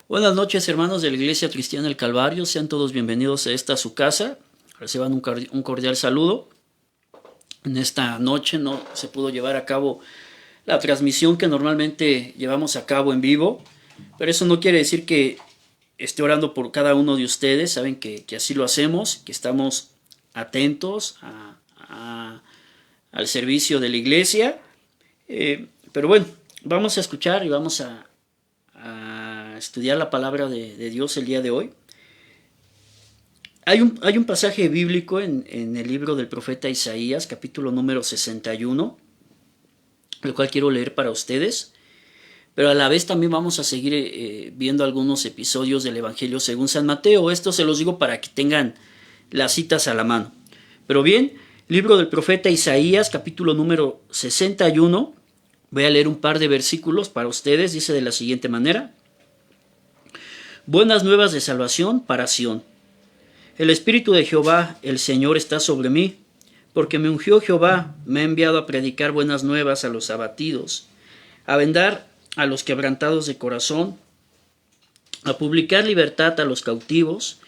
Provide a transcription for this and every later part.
Buenas noches, hermanos de la Iglesia Cristiana del Calvario. Sean todos bienvenidos a esta su casa. Reciban un cordial saludo. En esta noche no se pudo llevar a cabo la transmisión que normalmente llevamos a cabo en vivo, pero eso no quiere decir que esté orando por cada uno de ustedes. Saben que así lo hacemos, que estamos atentos al servicio de la iglesia. Pero bueno, vamos a escuchar y vamos a estudiar la palabra de Dios el día de hoy. Hay un pasaje bíblico en el libro del profeta Isaías, capítulo número 61, el cual quiero leer para ustedes, pero a la vez también vamos a seguir viendo algunos episodios del Evangelio según San Mateo. Esto se los digo para que tengan las citas a la mano. Pero bien, libro del profeta Isaías, capítulo número 61, voy a leer un par de versículos para ustedes. Dice de la siguiente manera: Buenas nuevas de salvación para Sión. El Espíritu de Jehová, el Señor, está sobre mí, porque me ungió Jehová, me ha enviado a predicar buenas nuevas a los abatidos, a vendar a los quebrantados de corazón, a publicar libertad a los cautivos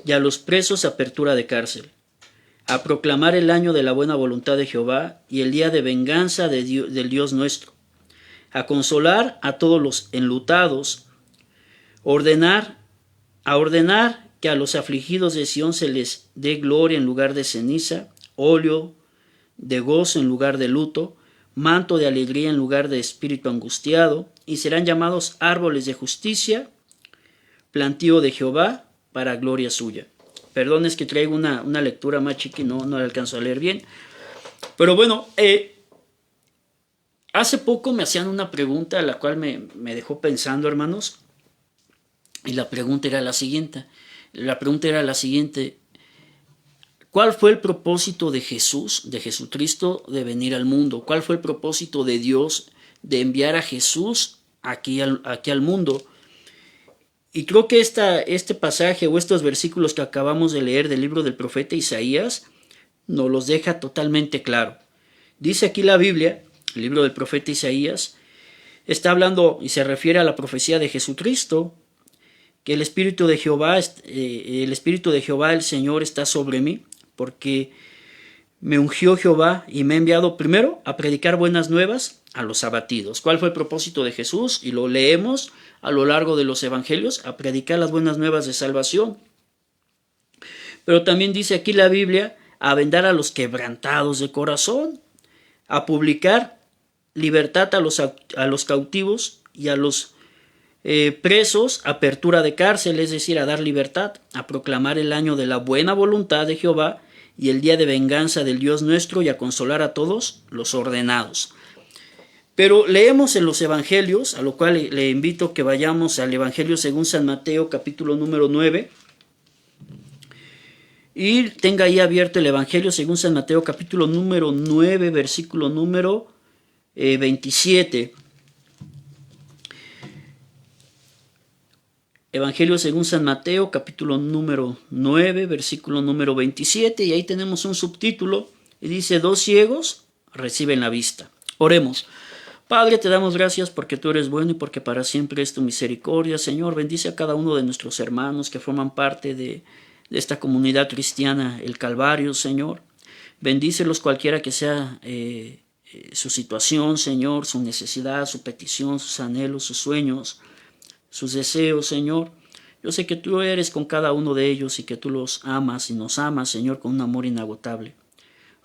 y a los presos apertura de cárcel, a proclamar el año de la buena voluntad de Jehová y el día de venganza del Dios nuestro, a consolar a todos los enlutados, a ordenar que a los afligidos de Sión se les dé gloria en lugar de ceniza, óleo de gozo en lugar de luto, manto de alegría en lugar de espíritu angustiado, y serán llamados árboles de justicia, plantío de Jehová para gloria suya. Perdón, es que traigo una lectura más chica y no la alcanzo a leer bien. Pero bueno, hace poco me hacían una pregunta, la cual me dejó pensando, hermanos. Y la pregunta era la siguiente. ¿Cuál fue el propósito de Jesús, de Jesucristo, de venir al mundo? ¿Cuál fue el propósito de Dios de enviar a Jesús aquí al mundo? Y creo que este pasaje o estos versículos que acabamos de leer del libro del profeta Isaías nos los deja totalmente claro. Dice aquí la Biblia, el libro del profeta Isaías, está hablando y se refiere a la profecía de Jesucristo, que el Espíritu de Jehová, el Señor, está sobre mí, porque me ungió Jehová y me ha enviado primero a predicar buenas nuevas a los abatidos. ¿Cuál fue el propósito de Jesús? Y lo leemos a lo largo de los evangelios, a predicar las buenas nuevas de salvación. Pero también dice aquí la Biblia, a vendar a los quebrantados de corazón, a publicar libertad a los cautivos y a los presos, apertura de cárcel, es decir, a dar libertad, a proclamar el año de la buena voluntad de Jehová y el día de venganza del Dios nuestro, y a consolar a todos los ordenados. Pero leemos en los evangelios, a lo cual le invito que vayamos al Evangelio según San Mateo, capítulo número 9, y tenga ahí abierto el Evangelio según San Mateo, capítulo número 9, versículo número 27. Evangelio según San Mateo, capítulo número 9, versículo número 27, y ahí tenemos un subtítulo, y dice: 2 ciegos reciben la vista. Oremos. Padre, te damos gracias porque tú eres bueno y porque para siempre es tu misericordia. Señor, bendice a cada uno de nuestros hermanos que forman parte de esta comunidad cristiana, el Calvario, Señor. Bendícelos cualquiera que sea su situación, Señor, su necesidad, su petición, sus anhelos, sus sueños, sus deseos, Señor. Yo sé que tú eres con cada uno de ellos y que tú los amas y nos amas, Señor, con un amor inagotable.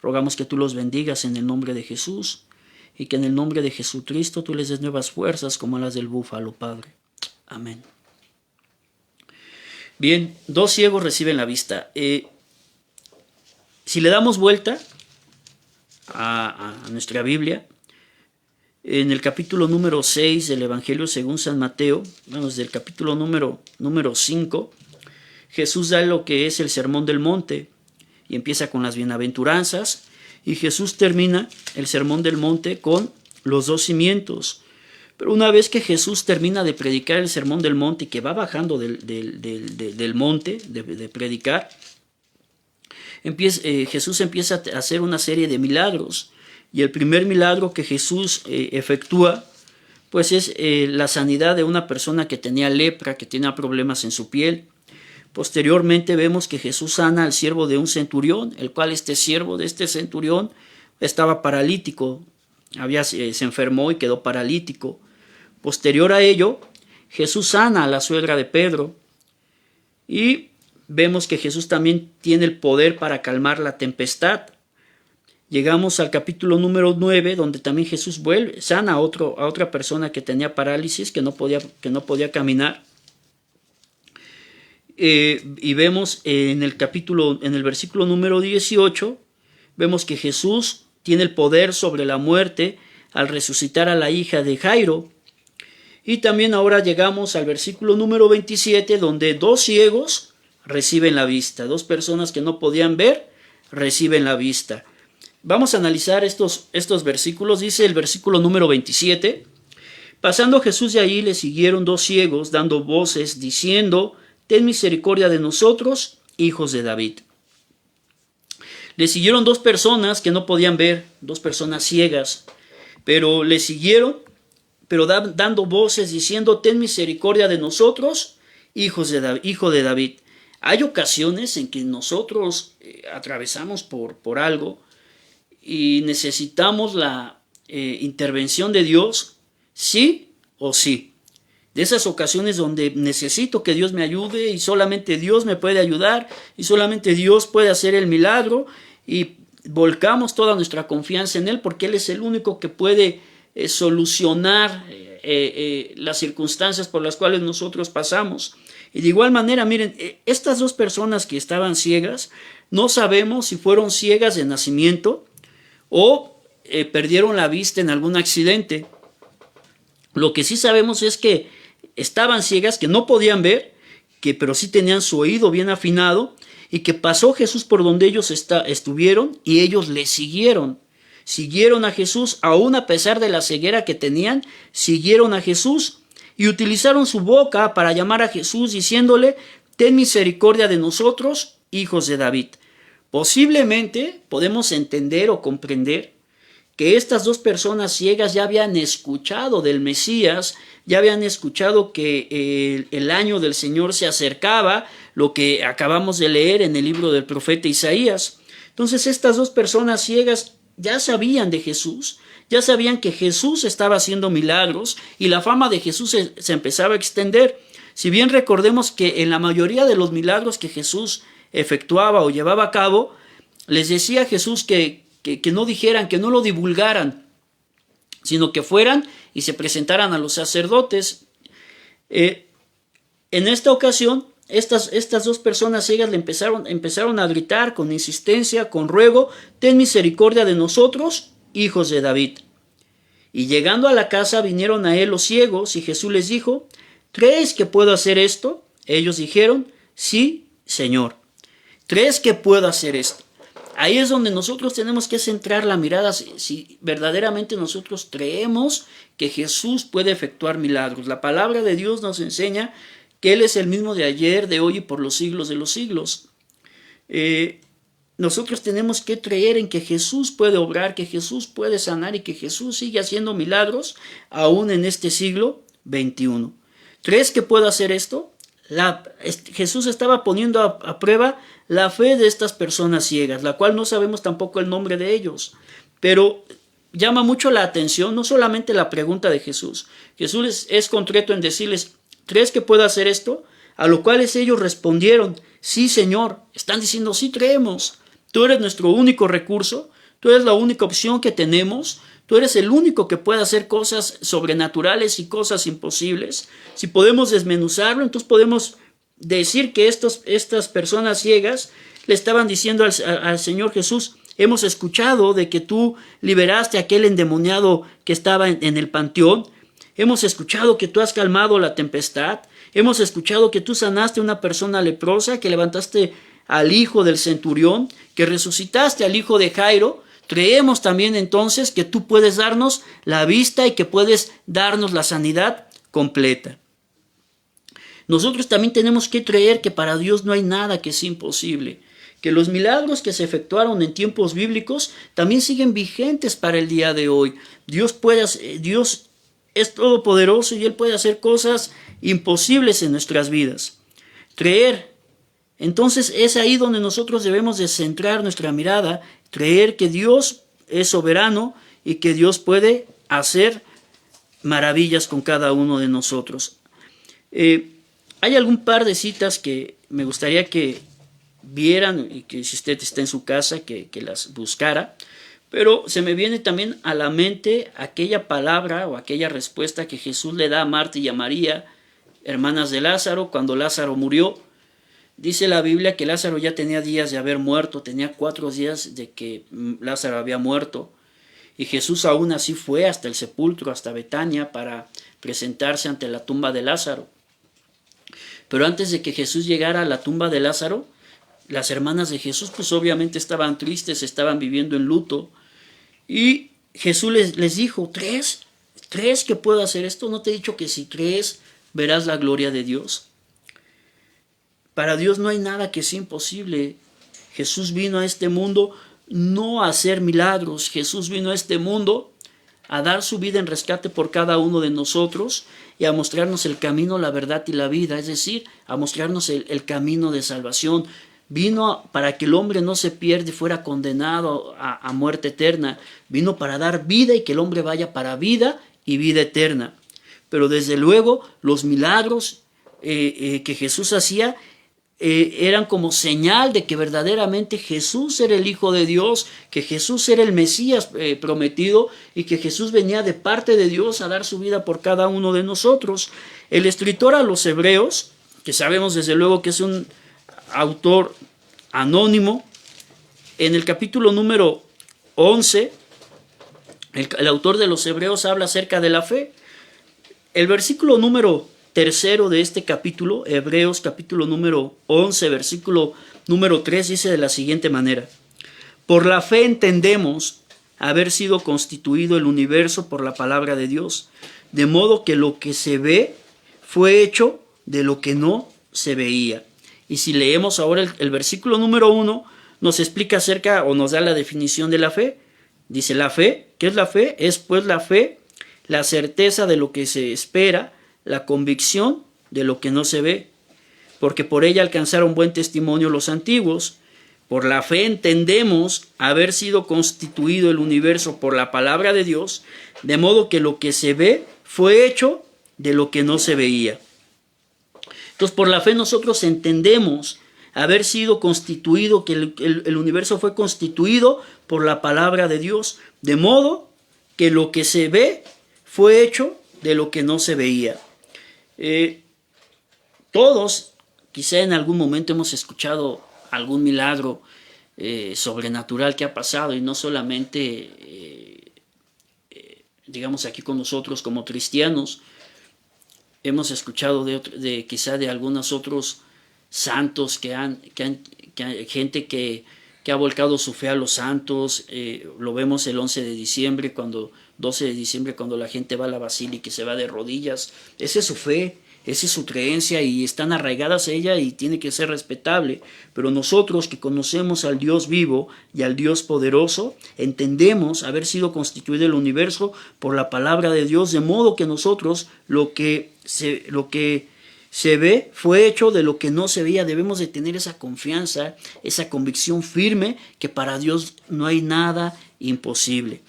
Rogamos que tú los bendigas en el nombre de Jesús y que en el nombre de Jesucristo tú les des nuevas fuerzas como las del búfalo, Padre. Amén. Bien, 2 ciegos reciben la vista. Si le damos vuelta a nuestra Biblia, en el capítulo número 6 del Evangelio según San Mateo, desde el capítulo número 5, Jesús da lo que es el Sermón del Monte y empieza con las bienaventuranzas, y Jesús termina el Sermón del Monte con los 2 cimientos. Pero una vez que Jesús termina de predicar el Sermón del Monte y que va bajando del monte de predicar, Jesús empieza a hacer una serie de milagros. Y el primer milagro que Jesús efectúa pues es la sanidad de una persona que tenía lepra, que tenía problemas en su piel. Posteriormente vemos que Jesús sana al siervo de un centurión, el cual este siervo de este centurión estaba paralítico, se enfermó y quedó paralítico. Posterior a ello, Jesús sana a la suegra de Pedro y vemos que Jesús también tiene el poder para calmar la tempestad. Llegamos al capítulo número 9, donde también Jesús sana a otra persona que tenía parálisis, que no podía caminar. Y vemos en el versículo número 18, vemos que Jesús tiene el poder sobre la muerte al resucitar a la hija de Jairo. Y también ahora llegamos al versículo número 27, donde 2 ciegos reciben la vista. 2 personas que no podían ver reciben la vista. Vamos a analizar estos versículos. Dice el versículo número 27. Pasando Jesús de allí, le siguieron 2 ciegos, dando voces, diciendo: ten misericordia de nosotros, hijos de David. Le siguieron 2 personas que no podían ver, 2 personas ciegas, pero le siguieron, pero dando voces, diciendo: ten misericordia de nosotros, hijo de David. Hay ocasiones en que nosotros atravesamos por algo y necesitamos la intervención de Dios, sí o sí. De esas ocasiones donde necesito que Dios me ayude y solamente Dios me puede ayudar y solamente Dios puede hacer el milagro, y volcamos toda nuestra confianza en Él porque Él es el único que puede solucionar las circunstancias por las cuales nosotros pasamos. Y de igual manera, miren, estas 2 personas que estaban ciegas, no sabemos si fueron ciegas de nacimiento o perdieron la vista en algún accidente. Lo que sí sabemos es que estaban ciegas, que no podían ver, pero sí tenían su oído bien afinado, y que pasó Jesús por donde ellos estuvieron y ellos le siguieron. Siguieron a Jesús, aún a pesar de la ceguera que tenían, siguieron a Jesús y utilizaron su boca para llamar a Jesús diciéndole: ten misericordia de nosotros, hijos de David. Posiblemente podemos entender o comprender que estas 2 personas ciegas ya habían escuchado del Mesías, ya habían escuchado que el año del Señor se acercaba, lo que acabamos de leer en el libro del profeta Isaías. Entonces estas 2 personas ciegas ya sabían de Jesús, ya sabían que Jesús estaba haciendo milagros y la fama de Jesús se empezaba a extender. Si bien recordemos que en la mayoría de los milagros que Jesús efectuaba o llevaba a cabo, les decía Jesús que no dijeran, que no lo divulgaran, sino que fueran y se presentaran a los sacerdotes. En esta ocasión, estas 2 personas ciegas le empezaron a gritar con insistencia, con ruego: ten misericordia de nosotros, hijos de David. Y llegando a la casa vinieron a él los ciegos, y Jesús les dijo: ¿crees que puedo hacer esto? Ellos dijeron: sí, Señor. ¿Crees que puedo hacer esto? Ahí es donde nosotros tenemos que centrar la mirada, si verdaderamente nosotros creemos que Jesús puede efectuar milagros. La palabra de Dios nos enseña que Él es el mismo de ayer, de hoy y por los siglos de los siglos. Nosotros tenemos que creer en que Jesús puede obrar, que Jesús puede sanar y que Jesús sigue haciendo milagros aún en este siglo XXI. ¿Crees que puedo hacer esto? Jesús estaba poniendo a prueba la fe de estas personas ciegas, la cual no sabemos tampoco el nombre de ellos, pero llama mucho la atención no solamente la pregunta de Jesús. Jesús es concreto en decirles: ¿crees que puedo hacer esto? A lo cual ellos respondieron: sí, Señor. Están diciendo: sí, creemos. Tú eres nuestro único recurso, tú eres la única opción que tenemos, tú eres el único que puede hacer cosas sobrenaturales y cosas imposibles. Si podemos desmenuzarlo, entonces podemos decir que estas personas ciegas le estaban diciendo al Señor Jesús: hemos escuchado de que tú liberaste a aquel endemoniado que estaba en el panteón, hemos escuchado que tú has calmado la tempestad, hemos escuchado que tú sanaste a una persona leprosa, que levantaste al hijo del centurión, que resucitaste al hijo de Jairo. Creemos también entonces que tú puedes darnos la vista y que puedes darnos la sanidad completa. Nosotros también tenemos que creer que para Dios no hay nada que sea imposible, que los milagros que se efectuaron en tiempos bíblicos también siguen vigentes para el día de hoy. Dios es todopoderoso y Él puede hacer cosas imposibles en nuestras vidas. Creer. Entonces es ahí donde nosotros debemos de centrar nuestra mirada, creer que Dios es soberano y que Dios puede hacer maravillas con cada uno de nosotros. Hay algún par de citas que me gustaría que vieran y que si usted está en su casa que las buscara, pero se me viene también a la mente aquella palabra o aquella respuesta que Jesús le da a Marta y a María, hermanas de Lázaro, cuando Lázaro murió. Dice la Biblia que Lázaro ya tenía días de haber muerto, tenía 4 días de que Lázaro había muerto, y Jesús aún así fue hasta el sepulcro, hasta Betania, para presentarse ante la tumba de Lázaro. Pero antes de que Jesús llegara a la tumba de Lázaro, las hermanas de Jesús pues obviamente estaban tristes, estaban viviendo en luto, y Jesús les dijo, ¿crees que puedo hacer esto? ¿No te he dicho que si crees verás la gloria de Dios? Para Dios no hay nada que sea imposible. Jesús vino a este mundo no a hacer milagros. Jesús vino a este mundo a dar su vida en rescate por cada uno de nosotros y a mostrarnos el camino, la verdad y la vida, es decir, a mostrarnos el camino de salvación. Vino para que el hombre no se pierda y fuera condenado a muerte eterna. Vino para dar vida y que el hombre vaya para vida y vida eterna. Pero desde luego los milagros que Jesús hacía eran como señal de que verdaderamente Jesús era el Hijo de Dios, que Jesús era el Mesías prometido y que Jesús venía de parte de Dios a dar su vida por cada uno de nosotros. El escritor a los Hebreos, que sabemos desde luego que es un autor anónimo, en el capítulo número 11, el autor de los Hebreos habla acerca de la fe. El versículo número 3 de este capítulo, Hebreos capítulo número 11, versículo número 3, dice de la siguiente manera: por la fe entendemos haber sido constituido el universo por la palabra de Dios, de modo que lo que se ve fue hecho de lo que no se veía. Y si leemos ahora el versículo número 1, nos explica acerca o nos da la definición de la fe. Dice la fe, ¿qué es la fe? Es pues la fe, la certeza de lo que se espera, la convicción de lo que no se ve, porque por ella alcanzaron buen testimonio los antiguos. Por la fe entendemos haber sido constituido el universo por la palabra de Dios, de modo que lo que se ve fue hecho de lo que no se veía. Entonces, por la fe nosotros entendemos haber sido constituido, que el universo fue constituido por la palabra de Dios, de modo que lo que se ve fue hecho de lo que no se veía. Todos, quizá en algún momento hemos escuchado algún milagro sobrenatural que ha pasado, y no solamente, digamos, aquí con nosotros como cristianos. Hemos escuchado quizá de algunos otros santos gente que ha volcado su fe a los santos. Lo vemos el 12 de diciembre, cuando la gente va a la basílica y se va de rodillas. Esa es su fe, esa es su creencia y están arraigadas a ella y tiene que ser respetable. Pero nosotros que conocemos al Dios vivo y al Dios poderoso, entendemos haber sido constituido el universo por la palabra de Dios, de modo que nosotros lo que se ve fue hecho de lo que no se veía. Debemos de tener esa confianza, esa convicción firme que para Dios no hay nada imposible.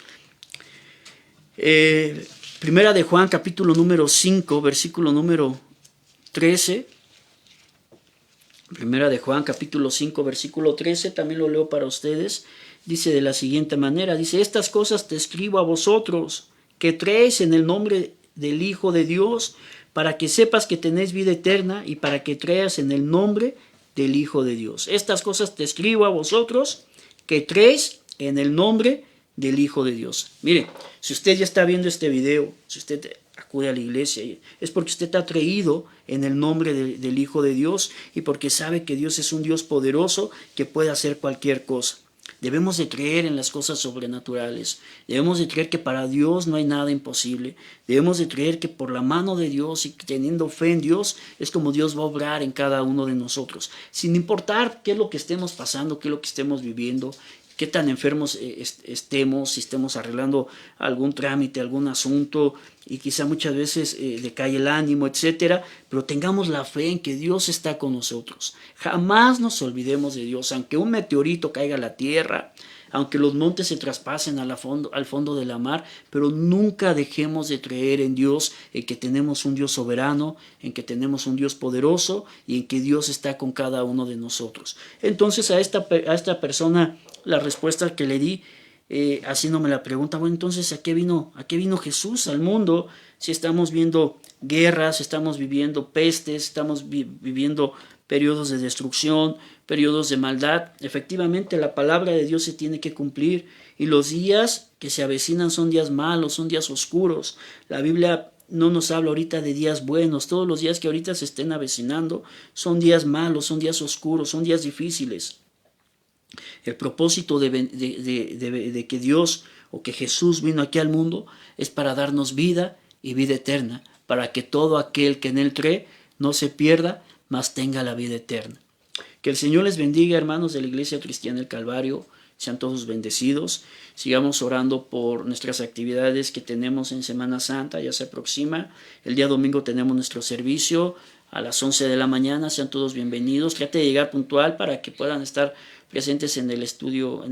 Primera de Juan capítulo número 5 versículo número 13. Primera de Juan capítulo 5 versículo 13, también lo leo para ustedes. Dice de la siguiente manera, dice: estas cosas te escribo a vosotros que creéis en el nombre del Hijo de Dios, para que sepas que tenéis vida eterna y para que creas en el nombre del Hijo de Dios. Estas cosas te escribo a vosotros que creéis en el nombre del Hijo de Dios. Mire, si usted ya está viendo este video, si usted acude a la iglesia, es porque usted ha creído en el nombre del Hijo de Dios y porque sabe que Dios es un Dios poderoso que puede hacer cualquier cosa. Debemos de creer en las cosas sobrenaturales. Debemos de creer que para Dios no hay nada imposible. Debemos de creer que por la mano de Dios y teniendo fe en Dios es como Dios va a obrar en cada uno de nosotros. Sin importar qué es lo que estemos pasando, qué es lo que estemos viviendo, qué tan enfermos estemos, si estemos arreglando algún trámite, algún asunto, y quizá muchas veces decae el ánimo, etcétera, pero tengamos la fe en que Dios está con nosotros. Jamás nos olvidemos de Dios, aunque un meteorito caiga a la tierra, aunque los montes se traspasen al fondo de la mar, pero nunca dejemos de creer en Dios, en que tenemos un Dios soberano, en que tenemos un Dios poderoso y en que Dios está con cada uno de nosotros. Entonces a esta persona la respuesta que le di, haciéndome la pregunta, bueno, entonces ¿a qué vino Jesús al mundo? Si estamos viendo guerras, estamos viviendo pestes, estamos viviendo periodos de destrucción, periodos de maldad. Efectivamente, la palabra de Dios se tiene que cumplir y los días que se avecinan son días malos, son días oscuros. La Biblia no nos habla ahorita de días buenos. Todos los días que ahorita se estén avecinando son días malos, son días oscuros, son días difíciles. El propósito de que Dios o que Jesús vino aquí al mundo es para darnos vida y vida eterna, para que todo aquel que en Él cree no se pierda, mas tenga la vida eterna. Que el Señor les bendiga, hermanos de la Iglesia Cristiana del Calvario. Sean todos bendecidos. Sigamos orando por nuestras actividades que tenemos en Semana Santa, ya se aproxima. El día domingo tenemos nuestro servicio a las 11 de la mañana. Sean todos bienvenidos. Trate de llegar puntual para que puedan estar presentes en el estudio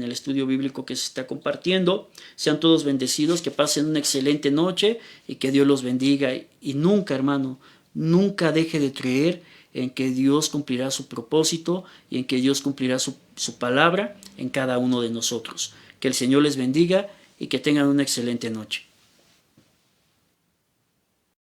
bíblico que se está compartiendo. Sean todos bendecidos, que pasen una excelente noche y que Dios los bendiga. Y nunca, hermano, nunca deje de creer en que Dios cumplirá su propósito y en que Dios cumplirá su palabra en cada uno de nosotros. Que el Señor les bendiga y que tengan una excelente noche.